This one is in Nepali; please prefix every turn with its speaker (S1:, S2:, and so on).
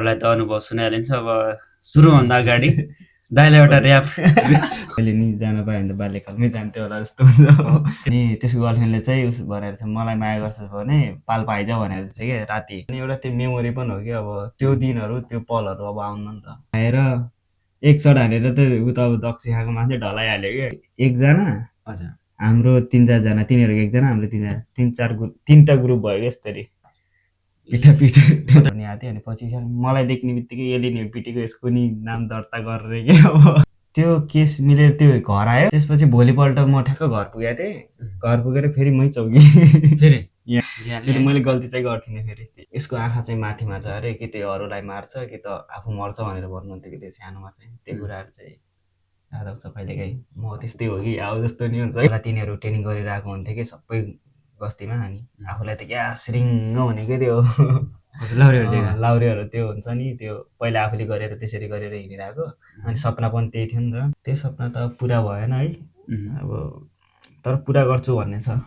S1: मलाई त अनुभव सुनाइहाल्यो नि छ। अब सुरुभन्दा अगाडि दाइलाई एउटा ऱ्याप
S2: अहिले नि जान पायो भने त बाल्यकालमै जान्थ्यो होला जस्तो हुन्छ। अनि त्यसको गर्लफ्रेन्डले चाहिँ उस भनेर चाहिँ मलाई माया गर्छ भने पाल्पा आइज भनेर चाहिँ क्या राति। अनि एउटा त्यो मेमोरी पनि हो कि अब त्यो दिनहरू त्यो पलहरू अब आउनु नि त। आएर एक सट हालेर त उता अब दक्सी खाएको मान्छे ढलाइहाल्यो क्या। एकजना
S1: हजुर
S2: हाम्रो 3-4जना, तिनीहरूको एकजना, हाम्रो 3-4 3टा ग्रुप भयो क्या यसरी पिटापिट पनि आएको थियो। अनि पछि मलाई देख्ने बित्तिकै यसले नि पिटेको, यसको नि नाम दर्ता गरेर के अब त्यो केस मिलेर त्यो घर आयो। त्यसपछि भोलिपल्ट म ठ्याक्क घर पुगेको थिएँ। घर पुगेर फेरि मै चौकी
S1: फेरि
S2: फेरि मैले गल्ती चाहिँ गर्थेँ फेरि। यसको आँखा चाहिँ माथिमा छ अरे, कि त्यो अरूलाई मार्छ कि त आफू मर्छ भनेर भन्नुहुन्थ्यो कि त्यो सानोमा चाहिँ। त्यो कुराहरू चाहिँ याद आउँछ कहिलेकाहीँ। म त्यस्तै हो कि अब जस्तो नि हुन्छ। तिनीहरू ट्रेनिङ गरिरहेको हुन्थ्यो कि सबै बस्तीमा। अनि आफूलाई त क्या सिरिङ्ग भनेको त्यो लाउरेहरू त्यो हुन्छ नि, त्यो पहिला आफूले गरेर त्यसरी गरेर हिँडिरहेको। अनि सपना पनि त्यही थियो नि त। त्यो सपना त पुरा भएन है। अब तर पुरा गर्छु भन्ने छ।